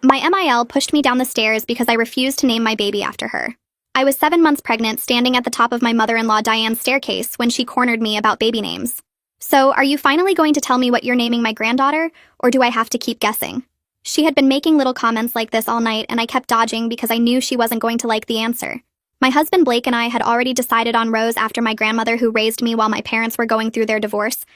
My MIL pushed me down the stairs because I refused to name my baby after her. I was 7 months pregnant, standing at the top of my mother-in-law Diane's staircase when she cornered me about baby names. So, are you finally going to tell me what you're naming my granddaughter, or do I have to keep guessing? She had been making little comments like this all night, and I kept dodging because I knew she wasn't going to like the answer. My husband Blake and I had already decided on Rose after my grandmother who raised me while my parents were going through their divorce.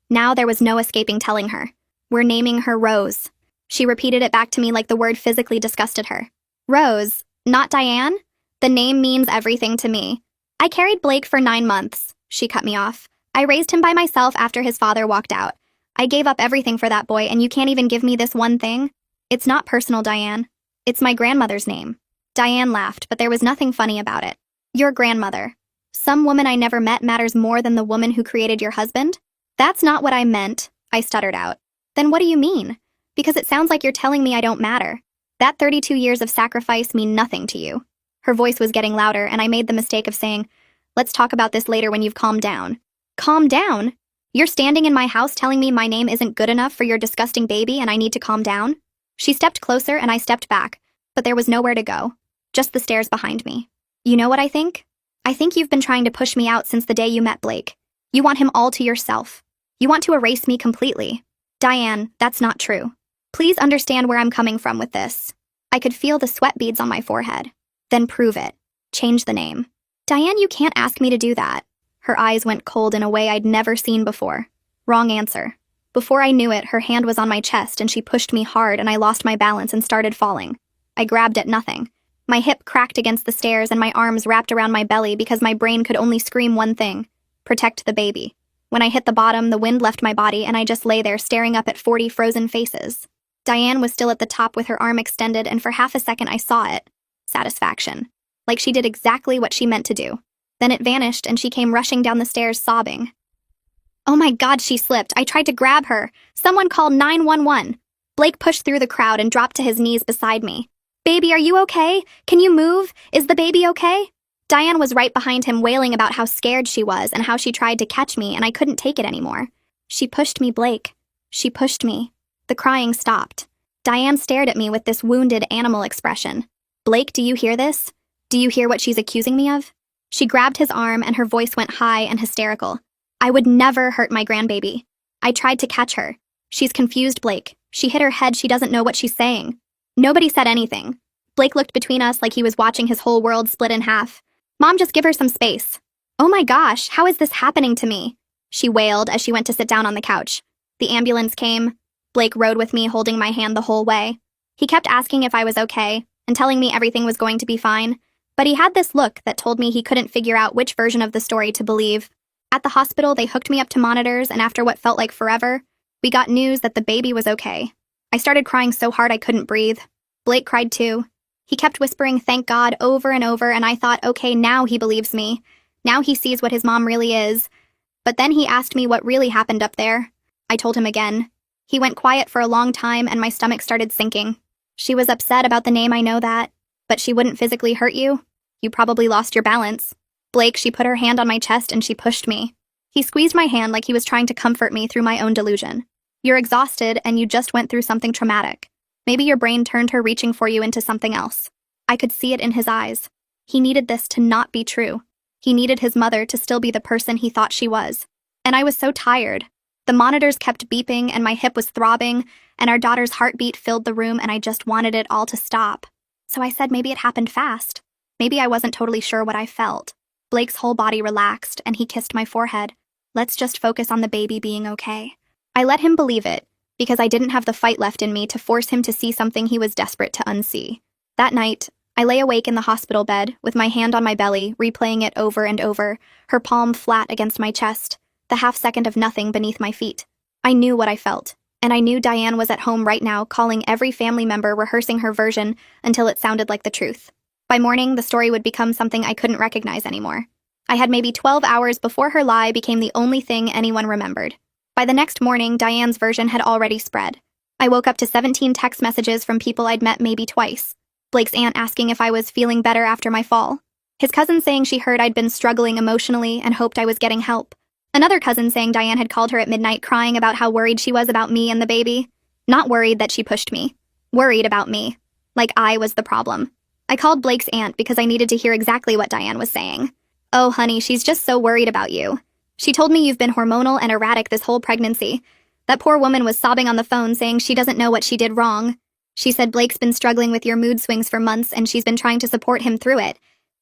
Now there was no escaping telling her. We're naming her Rose. She repeated it back to me like the word physically disgusted her. Rose, not Diane? The name means everything to me. I carried Blake for 9 months. She cut me off. I raised him by myself after his father walked out. I gave up everything for that boy, and you can't even give me this one thing? It's not personal, Diane. It's my grandmother's name. Diane laughed, but there was nothing funny about it. Your grandmother. Some woman I never met matters more than the woman who created your husband? That's not what I meant, I stuttered out. Then what do you mean? Because it sounds like you're telling me I don't matter. That 32 years of sacrifice mean nothing to you. Her voice was getting louder, and I made the mistake of saying, let's talk about this later when you've calmed down. Calm down? You're standing in my house telling me my name isn't good enough for your disgusting baby and I need to calm down? She stepped closer and I stepped back, but there was nowhere to go. Just the stairs behind me. You know what I think? I think you've been trying to push me out since the day you met Blake. You want him all to yourself. You want to erase me completely. Diane, that's not true. Please understand where I'm coming from with this. I could feel the sweat beads on my forehead. Then prove it. Change the name. Diane, you can't ask me to do that. Her eyes went cold in a way I'd never seen before. Wrong answer. Before I knew it, her hand was on my chest and she pushed me hard and I lost my balance and started falling. I grabbed at nothing. My hip cracked against the stairs and my arms wrapped around my belly because my brain could only scream one thing: protect the baby. When I hit the bottom, the wind left my body and I just lay there staring up at 40 frozen faces. Diane was still at the top with her arm extended, and for half a second I saw it. Satisfaction. Like she did exactly what she meant to do. Then it vanished and she came rushing down the stairs sobbing. Oh my God, she slipped. I tried to grab her. Someone called 911. Blake pushed through the crowd and dropped to his knees beside me. Baby, are you okay? Can you move? Is the baby okay? Diane was right behind him, wailing about how scared she was and how she tried to catch me and I couldn't take it anymore. She pushed me, Blake. She pushed me. The crying stopped. Diane stared at me with this wounded animal expression. Blake, do you hear this? Do you hear what she's accusing me of? She grabbed his arm and her voice went high and hysterical. I would never hurt my grandbaby. I tried to catch her. She's confused, Blake. She hit her head. She doesn't know what she's saying. Nobody said anything. Blake looked between us like he was watching his whole world split in half. Mom, just give her some space. Oh my gosh, how is this happening to me? She wailed as she went to sit down on the couch. The ambulance came. Blake rode with me, holding my hand the whole way. He kept asking if I was okay and telling me everything was going to be fine, but he had this look that told me he couldn't figure out which version of the story to believe. At the hospital, they hooked me up to monitors, and after what felt like forever, we got news that the baby was okay. I started crying so hard I couldn't breathe. Blake cried too. He kept whispering "thank God" over and over, and I thought, okay, now he believes me. Now he sees what his mom really is. But then he asked me what really happened up there. I told him again. He went quiet for a long time and my stomach started sinking. She was upset about the name, I know that. But she wouldn't physically hurt you? You probably lost your balance. Blake, she put her hand on my chest and she pushed me. He squeezed my hand like he was trying to comfort me through my own delusion. You're exhausted and you just went through something traumatic. Maybe your brain turned her reaching for you into something else. I could see it in his eyes. He needed this to not be true. He needed his mother to still be the person he thought she was. And I was so tired. The monitors kept beeping and my hip was throbbing and our daughter's heartbeat filled the room and I just wanted it all to stop. So I said maybe it happened fast. Maybe I wasn't totally sure what I felt. Blake's whole body relaxed and he kissed my forehead. Let's just focus on the baby being okay. I let him believe it, because I didn't have the fight left in me to force him to see something he was desperate to unsee. That night, I lay awake in the hospital bed, with my hand on my belly, replaying it over and over, her palm flat against my chest, the half second of nothing beneath my feet. I knew what I felt, and I knew Diane was at home right now, calling every family member, rehearsing her version until it sounded like the truth. By morning, the story would become something I couldn't recognize anymore. I had maybe 12 hours before her lie became the only thing anyone remembered. By the next morning, Diane's version had already spread. I woke up to 17 text messages from people I'd met maybe twice. Blake's aunt asking if I was feeling better after my fall. His cousin saying she heard I'd been struggling emotionally and hoped I was getting help. Another cousin saying Diane had called her at midnight crying about how worried she was about me and the baby. Not worried that she pushed me. Worried about me. Like I was the problem. I called Blake's aunt because I needed to hear exactly what Diane was saying. Oh, honey, she's just so worried about you. She told me you've been hormonal and erratic this whole pregnancy. That poor woman was sobbing on the phone saying she doesn't know what she did wrong. She said Blake's been struggling with your mood swings for months and she's been trying to support him through it.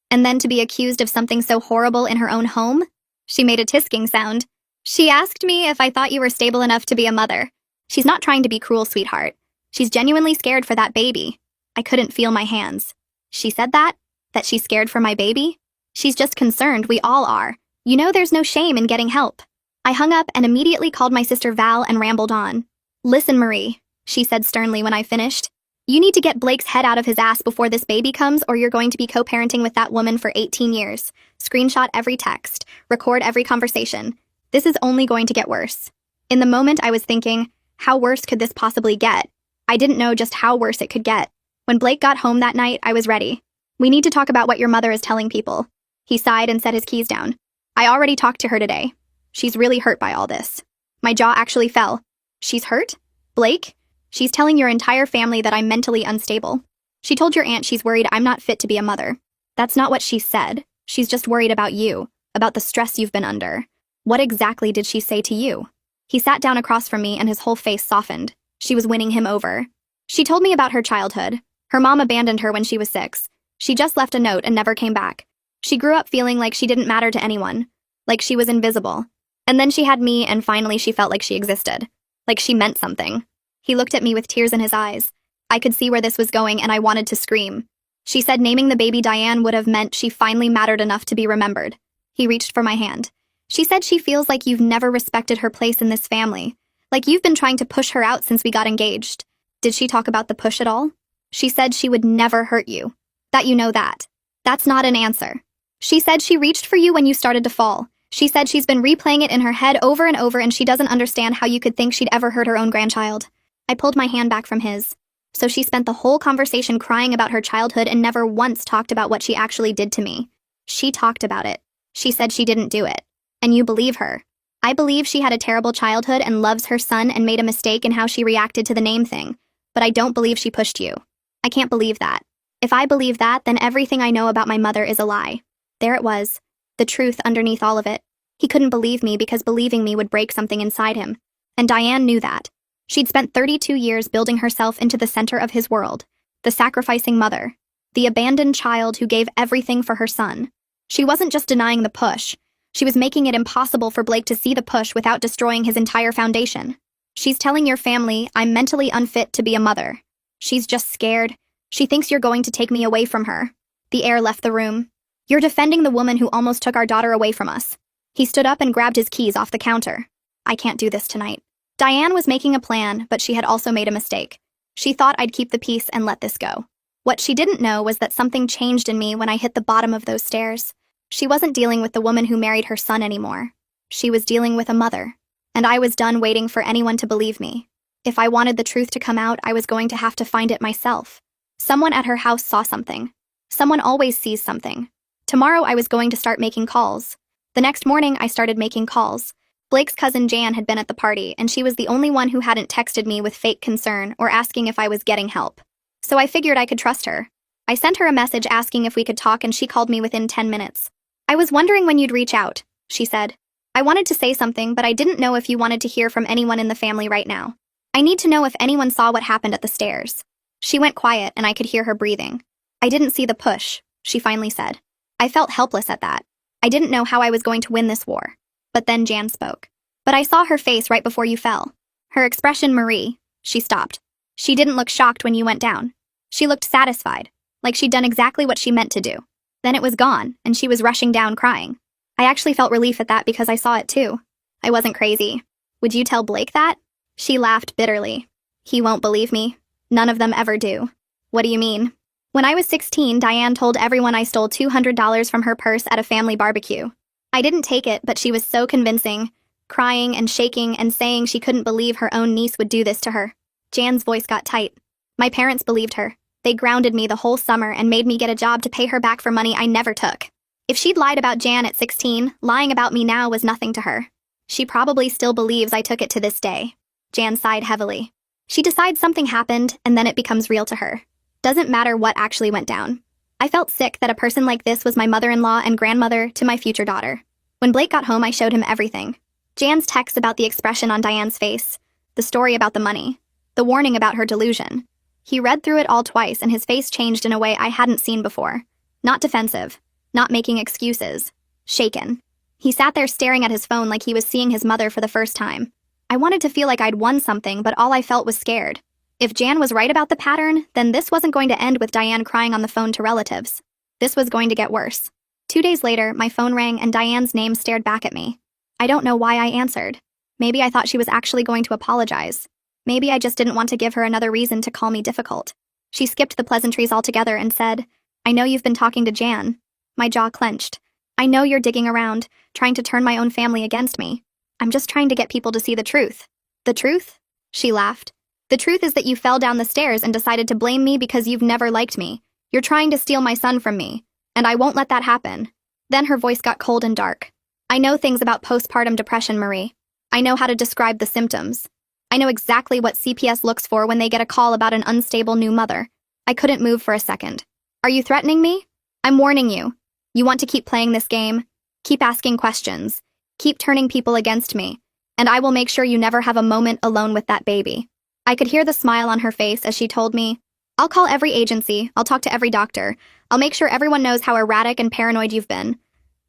And then to be accused of something so horrible in her own home? She made a tisking sound. She asked me if I thought you were stable enough to be a mother. She's not trying to be cruel, sweetheart. She's genuinely scared for that baby. I couldn't feel my hands. She said that? That she's scared for my baby? She's just concerned, we all are. You know there's no shame in getting help. I hung up and immediately called my sister Val and rambled on. Listen, Marie, she said sternly when I finished. You need to get Blake's head out of his ass before this baby comes or you're going to be co-parenting with that woman for 18 years. Screenshot every text. Record every conversation. This is only going to get worse. In the moment I was thinking, how worse could this possibly get? I didn't know just how worse it could get. When Blake got home that night, I was ready. We need to talk about what your mother is telling people. He sighed and set his keys down. I already talked to her today. She's really hurt by all this. My jaw actually fell. She's hurt? Blake? She's telling your entire family that I'm mentally unstable. She told your aunt she's worried I'm not fit to be a mother. That's not what she said. She's just worried about you, about the stress you've been under. What exactly did she say to you? He sat down across from me and his whole face softened. She was winning him over. She told me about her childhood. Her mom abandoned her when she was 6. She just left a note and never came back. She grew up feeling like she didn't matter to anyone, like she was invisible. And then she had me and finally she felt like she existed, like she meant something. He looked at me with tears in his eyes. I could see where this was going and I wanted to scream. She said naming the baby Diane would have meant she finally mattered enough to be remembered. He reached for my hand. She said she feels like you've never respected her place in this family, like you've been trying to push her out since we got engaged. Did she talk about the push at all? She said she would never hurt you. That you know that. That's not an answer. She said she reached for you when you started to fall. She said she's been replaying it in her head over and over and she doesn't understand how you could think she'd ever hurt her own grandchild. I pulled my hand back from his. So she spent the whole conversation crying about her childhood and never once talked about what she actually did to me. She talked about it. She said she didn't do it. And you believe her. I believe she had a terrible childhood and loves her son and made a mistake in how she reacted to the name thing. But I don't believe she pushed you. I can't believe that. If I believe that, then everything I know about my mother is a lie. There it was. The truth underneath all of it. He couldn't believe me because believing me would break something inside him. And Diane knew that. She'd spent 32 years building herself into the center of his world. The sacrificing mother. The abandoned child who gave everything for her son. She wasn't just denying the push. She was making it impossible for Blake to see the push without destroying his entire foundation. She's telling your family I'm mentally unfit to be a mother. She's just scared. She thinks you're going to take me away from her. The air left the room. You're defending the woman who almost took our daughter away from us. He stood up and grabbed his keys off the counter. I can't do this tonight. Diane was making a plan, but she had also made a mistake. She thought I'd keep the peace and let this go. What she didn't know was that something changed in me when I hit the bottom of those stairs. She wasn't dealing with the woman who married her son anymore. She was dealing with a mother. And I was done waiting for anyone to believe me. If I wanted the truth to come out, I was going to have to find it myself. Someone at her house saw something. Someone always sees something. Tomorrow I was going to start making calls. The next morning I started making calls. Blake's cousin Jan had been at the party, and she was the only one who hadn't texted me with fake concern or asking if I was getting help. So I figured I could trust her. I sent her a message asking if we could talk and she called me within 10 minutes. I was wondering when you'd reach out, she said. I wanted to say something, but I didn't know if you wanted to hear from anyone in the family right now. I need to know if anyone saw what happened at the stairs. She went quiet and I could hear her breathing. I didn't see the push, she finally said. I felt helpless at that. I didn't know how I was going to win this war. But then Jan spoke. But I saw her face right before you fell. Her expression, Marie. She stopped. She didn't look shocked when you went down. She looked satisfied, like she'd done exactly what she meant to do. Then it was gone, and she was rushing down crying. I actually felt relief at that because I saw it too. I wasn't crazy. Would you tell Blake that? She laughed bitterly. He won't believe me. None of them ever do. What do you mean? When I was 16, Diane told everyone I stole $200 from her purse at a family barbecue. I didn't take it, but she was so convincing, crying and shaking and saying she couldn't believe her own niece would do this to her. Jan's voice got tight. My parents believed her. They grounded me the whole summer and made me get a job to pay her back for money I never took. If she'd lied about Jan at 16, lying about me now was nothing to her. She probably still believes I took it to this day. Jan sighed heavily. She decides something happened, and then it becomes real to her. Doesn't matter what actually went down. I felt sick that a person like this was my mother-in-law and grandmother to my future daughter. When Blake got home, I showed him everything. Jan's text about the expression on Diane's face, the story about the money, the warning about her delusion. He read through it all twice, and his face changed in a way I hadn't seen before. Not defensive, not making excuses, shaken. He sat there staring at his phone like he was seeing his mother for the first time. I wanted to feel like I'd won something, but all I felt was scared. If Jan was right about the pattern, then this wasn't going to end with Diane crying on the phone to relatives. This was going to get worse. 2 days later, my phone rang and Diane's name stared back at me. I don't know why I answered. Maybe I thought she was actually going to apologize. Maybe I just didn't want to give her another reason to call me difficult. She skipped the pleasantries altogether and said, "I know you've been talking to Jan." My jaw clenched. "I know you're digging around, trying to turn my own family against me. I'm just trying to get people to see the truth." "The truth?" She laughed. "The truth is that you fell down the stairs and decided to blame me because you've never liked me. You're trying to steal my son from me, and I won't let that happen." Then her voice got cold and dark. "I know things about postpartum depression, Marie. I know how to describe the symptoms. I know exactly what CPS looks for when they get a call about an unstable new mother." I couldn't move for a second. "Are you threatening me? I'm warning you. You want to keep playing this game? Keep asking questions. Keep turning people against me, and I will make sure you never have a moment alone with that baby." I could hear the smile on her face as she told me, "I'll call every agency, I'll talk to every doctor, I'll make sure everyone knows how erratic and paranoid you've been.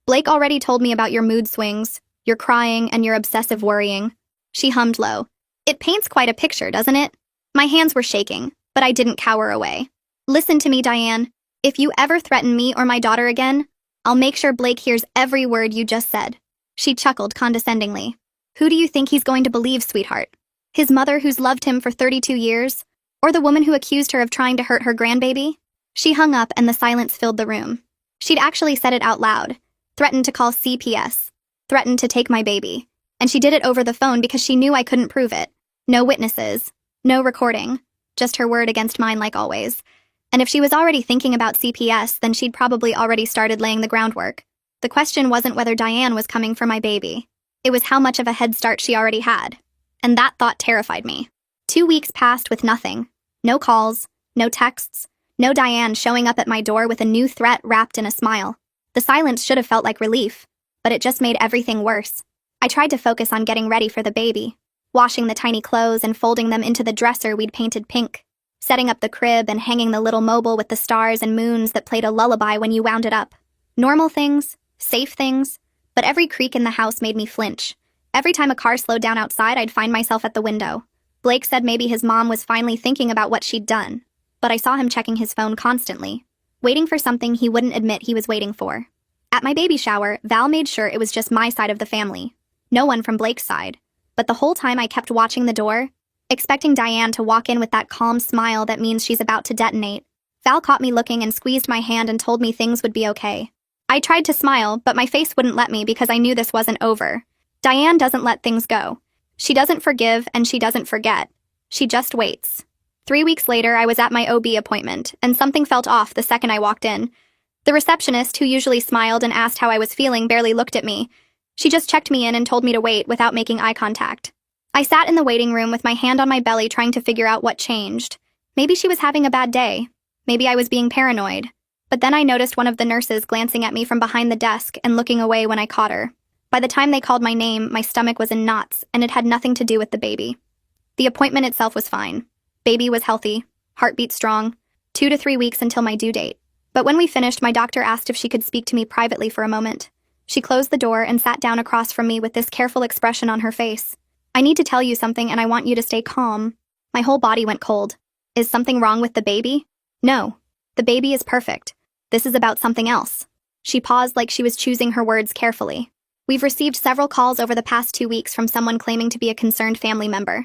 Blake already told me about your mood swings, your crying, and your obsessive worrying." She hummed low. "It paints quite a picture, doesn't it?" My hands were shaking, but I didn't cower away. "Listen to me, Diane. If you ever threaten me or my daughter again, I'll make sure Blake hears every word you just said." She chuckled condescendingly. "Who do you think he's going to believe, sweetheart? His mother who's loved him for 32 years? Or the woman who accused her of trying to hurt her grandbaby?" She hung up and the silence filled the room. She'd actually said it out loud. Threatened to call CPS. Threatened to take my baby. And she did it over the phone because she knew I couldn't prove it. No witnesses. No recording. Just her word against mine like always. And if she was already thinking about CPS, then she'd probably already started laying the groundwork. The question wasn't whether Diane was coming for my baby. It was how much of a head start she already had. And that thought terrified me. 2 weeks passed with nothing. No calls, no texts, no Diane showing up at my door with a new threat wrapped in a smile. The silence should have felt like relief, but it just made everything worse. I tried to focus on getting ready for the baby, washing the tiny clothes and folding them into the dresser we'd painted pink, setting up the crib and hanging the little mobile with the stars and moons that played a lullaby when you wound it up. Normal things, safe things, but every creak in the house made me flinch. Every time a car slowed down outside, I'd find myself at the window. Blake said maybe his mom was finally thinking about what she'd done, but I saw him checking his phone constantly, waiting for something he wouldn't admit he was waiting for. At my baby shower, Val made sure it was just my side of the family, no one from Blake's side. But the whole time I kept watching the door, expecting Diane to walk in with that calm smile that means she's about to detonate. Val caught me looking and squeezed my hand and told me things would be okay. I tried to smile, but my face wouldn't let me because I knew this wasn't over. Diane doesn't let things go. She doesn't forgive and she doesn't forget. She just waits. 3 weeks later, I was at my OB appointment, and something felt off the second I walked in. The receptionist, who usually smiled and asked how I was feeling, barely looked at me. She just checked me in and told me to wait without making eye contact. I sat in the waiting room with my hand on my belly trying to figure out what changed. Maybe she was having a bad day. Maybe I was being paranoid. But then I noticed one of the nurses glancing at me from behind the desk and looking away when I caught her. By the time they called my name, my stomach was in knots, and it had nothing to do with the baby. The appointment itself was fine. Baby was healthy, heartbeat strong, 2 to 3 weeks until my due date. But when we finished, my doctor asked if she could speak to me privately for a moment. She closed the door and sat down across from me with this careful expression on her face. "I need to tell you something and I want you to stay calm." My whole body went cold. "Is something wrong with the baby?" "No. The baby is perfect. This is about something else." She paused like she was choosing her words carefully. "We've received several calls over the past 2 weeks from someone claiming to be a concerned family member.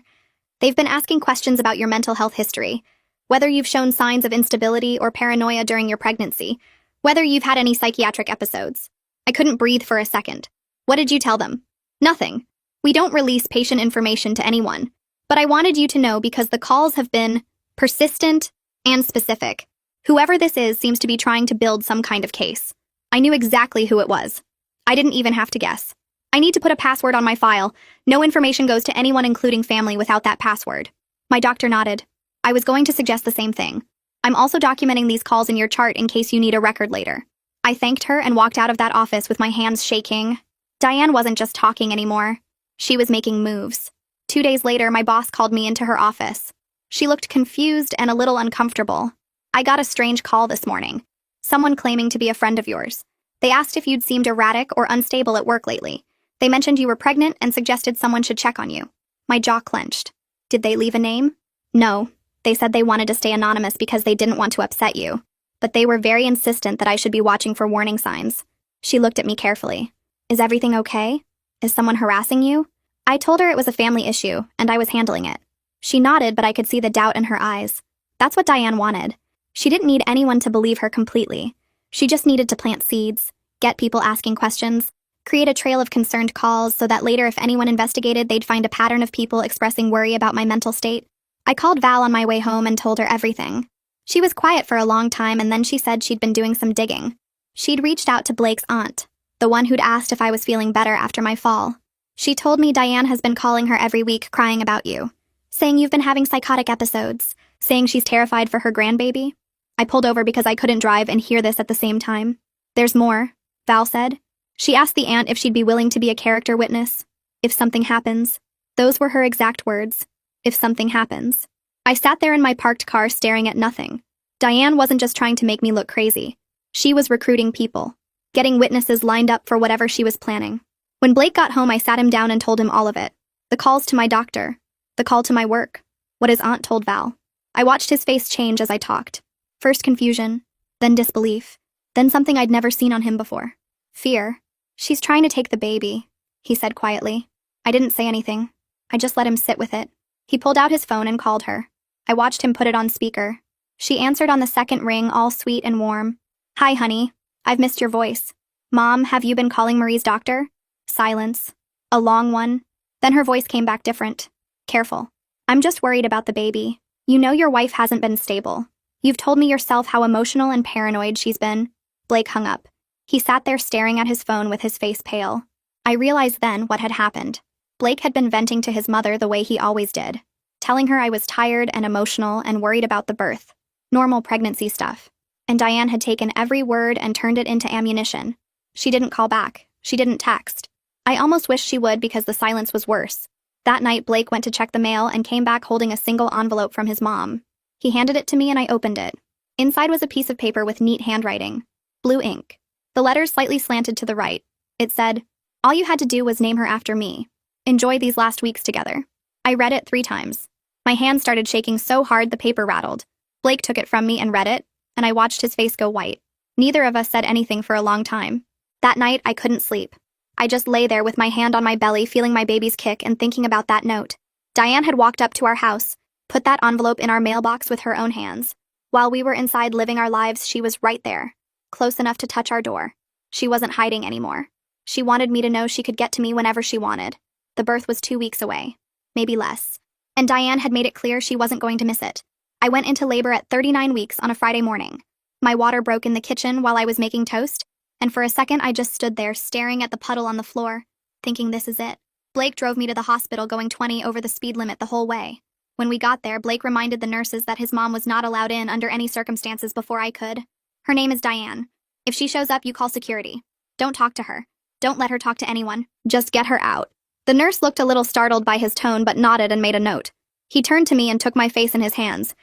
They've been asking questions about your mental health history, whether you've shown signs of instability or paranoia during your pregnancy, whether you've had any psychiatric episodes." I couldn't breathe for a second. "What did you tell them?" "Nothing. We don't release patient information to anyone. But I wanted you to know because the calls have been persistent and specific. Whoever this is seems to be trying to build some kind of case." I knew exactly who it was. I didn't even have to guess. "I need to put a password on my file. No information goes to anyone including family without that password." My doctor nodded. I was going to suggest the same thing. I'm also documenting these calls in your chart in case you need a record later. I thanked her and walked out of that office with my hands shaking. Diane wasn't just talking anymore. She was making moves. 2 days later, my boss called me into her office. She looked confused and a little uncomfortable. I got a strange call this morning. Someone claiming to be a friend of yours. They asked if you'd seemed erratic or unstable at work lately. They mentioned you were pregnant and suggested someone should check on you. My jaw clenched. Did they leave a name? No. They said they wanted to stay anonymous because they didn't want to upset you. But they were very insistent that I should be watching for warning signs. She looked at me carefully. Is everything okay? Is someone harassing you? I told her it was a family issue, and I was handling it. She nodded, but I could see the doubt in her eyes. That's what Diane wanted. She didn't need anyone to believe her completely. She just needed to plant seeds, get people asking questions, create a trail of concerned calls so that later if anyone investigated, they'd find a pattern of people expressing worry about my mental state. I called Val on my way home and told her everything. She was quiet for a long time, and then she said she'd been doing some digging. She'd reached out to Blake's aunt, the one who'd asked if I was feeling better after my fall. She told me Diane has been calling her every week crying about you, saying you've been having psychotic episodes, saying she's terrified for her grandbaby. I pulled over because I couldn't drive and hear this at the same time. There's more, Val said. She asked the aunt if she'd be willing to be a character witness. If something happens. Those were her exact words. If something happens. I sat there in my parked car staring at nothing. Diane wasn't just trying to make me look crazy. She was recruiting people, getting witnesses lined up for whatever she was planning. When Blake got home, I sat him down and told him all of it. The calls to my doctor, the call to my work, what his aunt told Val. I watched his face change as I talked. First confusion, then disbelief, then something I'd never seen on him before. Fear. She's trying to take the baby, he said quietly. I didn't say anything. I just let him sit with it. He pulled out his phone and called her. I watched him put it on speaker. She answered on the second ring, all sweet and warm. Hi, honey. I've missed your voice. Mom, have you been calling Marie's doctor? Silence. A long one. Then her voice came back different. Careful. I'm just worried about the baby. You know your wife hasn't been stable. You've told me yourself how emotional and paranoid she's been. Blake hung up. He sat there staring at his phone with his face pale. I realized then what had happened. Blake had been venting to his mother the way he always did, telling her I was tired and emotional and worried about the birth. Normal pregnancy stuff. And Diane had taken every word and turned it into ammunition. She didn't call back. She didn't text. I almost wished she would because the silence was worse. That night, Blake went to check the mail and came back holding a single envelope from his mom. He handed it to me and I opened it. Inside was a piece of paper with neat handwriting. Blue ink. The letters slightly slanted to the right. It said, all you had to do was name her after me. Enjoy these last weeks together. I read it 3 times. My hand started shaking so hard the paper rattled. Blake took it from me and read it, and I watched his face go white. Neither of us said anything for a long time. That night, I couldn't sleep. I just lay there with my hand on my belly, feeling my baby's kick and thinking about that note. Diane had walked up to our house, put that envelope in our mailbox with her own hands. While we were inside living our lives, she was right there, close enough to touch our door. She wasn't hiding anymore. She wanted me to know she could get to me whenever she wanted. The birth was 2 weeks away, maybe less. And Diane had made it clear she wasn't going to miss it. I went into labor at 39 weeks on a Friday morning. My water broke in the kitchen while I was making toast, and for a second I just stood there staring at the puddle on the floor, thinking this is it. Blake drove me to the hospital going 20 over the speed limit the whole way. When we got there, Blake reminded the nurses that his mom was not allowed in under any circumstances before I could. Her name is Diane. If she shows up, you call security. Don't talk to her. Don't let her talk to anyone. Just get her out. The nurse looked a little startled by his tone but nodded and made a note. He turned to me and took my face in his hands.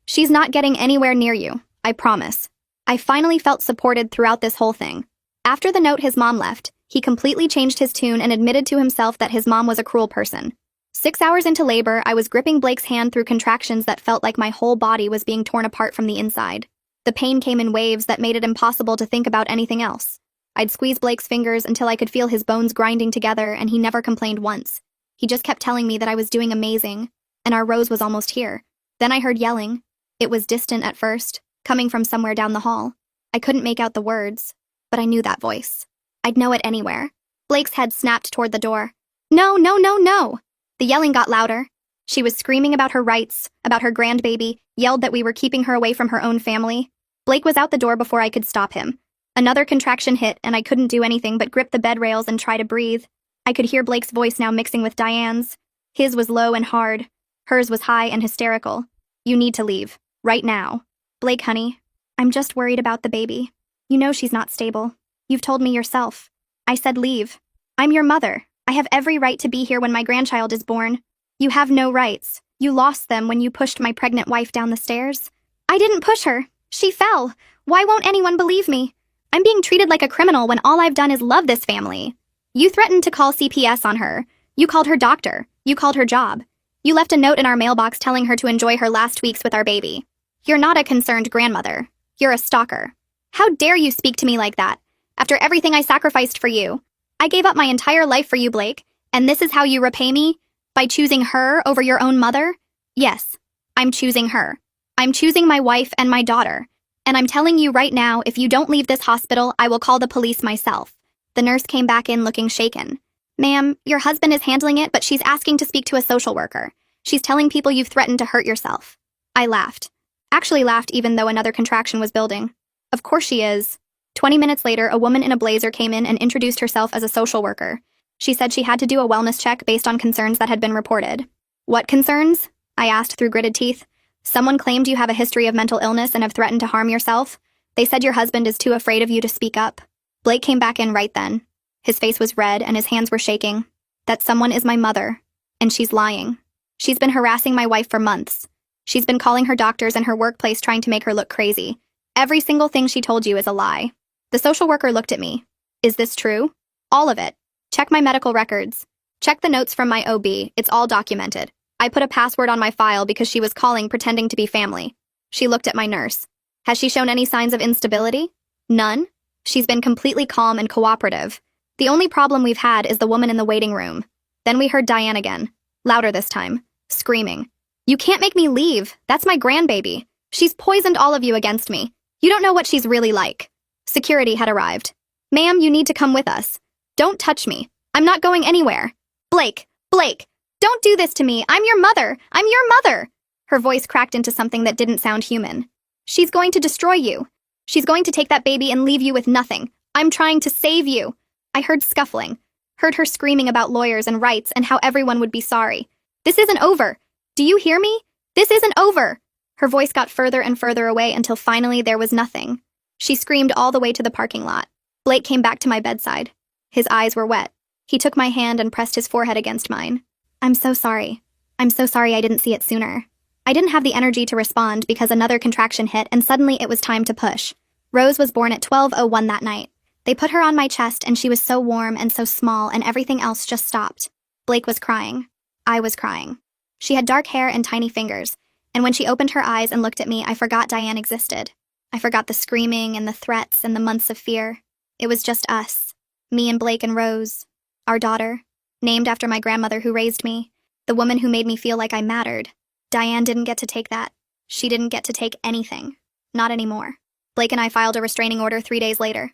She's not getting anywhere near you, I promise. I finally felt supported throughout this whole thing. After the note his mom left, he completely changed his tune and admitted to himself that his mom was a cruel person. 6 hours into labor, I was gripping Blake's hand through contractions that felt like my whole body was being torn apart from the inside. The pain came in waves that made it impossible to think about anything else. I'd squeeze Blake's fingers until I could feel his bones grinding together, and he never complained once. He just kept telling me that I was doing amazing, and our Rose was almost here. Then I heard yelling. It was distant at first, coming from somewhere down the hall. I couldn't make out the words, but I knew that voice. I'd know it anywhere. Blake's head snapped toward the door. No, no, no, no! The yelling got louder. She was screaming about her rights, about her grandbaby, yelled that we were keeping her away from her own family. Blake was out the door before I could stop him. Another contraction hit, and I couldn't do anything but grip the bed rails and try to breathe. I could hear Blake's voice now mixing with Diane's. His was low and hard. Hers was high and hysterical. You need to leave. Right now. Blake, honey, I'm just worried about the baby. You know she's not stable. You've told me yourself. I said leave. I'm your mother. I have every right to be here when my grandchild is born. You have no rights. You lost them when you pushed my pregnant wife down the stairs. I didn't push her. She fell. Why won't anyone believe me? I'm being treated like a criminal when all I've done is love this family. You threatened to call CPS on her. You called her doctor. You called her job. You left a note in our mailbox telling her to enjoy her last weeks with our baby. You're not a concerned grandmother. You're a stalker. How dare you speak to me like that? After everything I sacrificed for you. I gave up my entire life for you, Blake, and this is how you repay me? By choosing her over your own mother? Yes, I'm choosing her. I'm choosing my wife and my daughter. And I'm telling you right now, if you don't leave this hospital, I will call the police myself. The nurse came back in looking shaken. Ma'am, your husband is handling it, but she's asking to speak to a social worker. She's telling people you've threatened to hurt yourself. I laughed. Actually laughed even though another contraction was building. Of course she is. 20 minutes later, a woman in a blazer came in and introduced herself as a social worker. She said she had to do a wellness check based on concerns that had been reported. What concerns? I asked through gritted teeth. Someone claimed you have a history of mental illness and have threatened to harm yourself. They said your husband is too afraid of you to speak up. Blake came back in right then. His face was red and his hands were shaking. That someone is my mother. And she's lying. She's been harassing my wife for months. She's been calling her doctors and her workplace trying to make her look crazy. Every single thing she told you is a lie. The social worker looked at me. Is this true? All of it. Check my medical records. Check the notes from my OB. It's all documented. I put a password on my file because she was calling pretending to be family. She looked at my nurse. Has she shown any signs of instability? None. She's been completely calm and cooperative. The only problem we've had is the woman in the waiting room. Then we heard Diane again. Louder this time. Screaming. You can't make me leave. That's my grandbaby. She's poisoned all of you against me. You don't know what she's really like. Security had arrived. Ma'am, you need to come with us. Don't touch me. I'm not going anywhere. Blake, don't do this to me. I'm your mother. I'm your mother. Her voice cracked into something that didn't sound human. She's going to destroy you. She's going to take that baby and leave you with nothing. I'm trying to save you. I heard scuffling. Heard her screaming about lawyers and rights and how everyone would be sorry. This isn't over. Do you hear me? This isn't over. Her voice got further and further away until finally there was nothing. She screamed all the way to the parking lot. Blake came back to my bedside. His eyes were wet. He took my hand and pressed his forehead against mine. I'm so sorry. I'm so sorry I didn't see it sooner. I didn't have the energy to respond because another contraction hit and suddenly it was time to push. Rose was born at 12:01 that night. They put her on my chest and she was so warm and so small and everything else just stopped. Blake was crying. I was crying. She had dark hair and tiny fingers, and when she opened her eyes and looked at me, I forgot Diane existed. I forgot the screaming and the threats and the months of fear. It was just us. Me and Blake and Rose. Our daughter. Named after my grandmother who raised me. The woman who made me feel like I mattered. Diane didn't get to take that. She didn't get to take anything. Not anymore. Blake and I filed a restraining order 3 days later.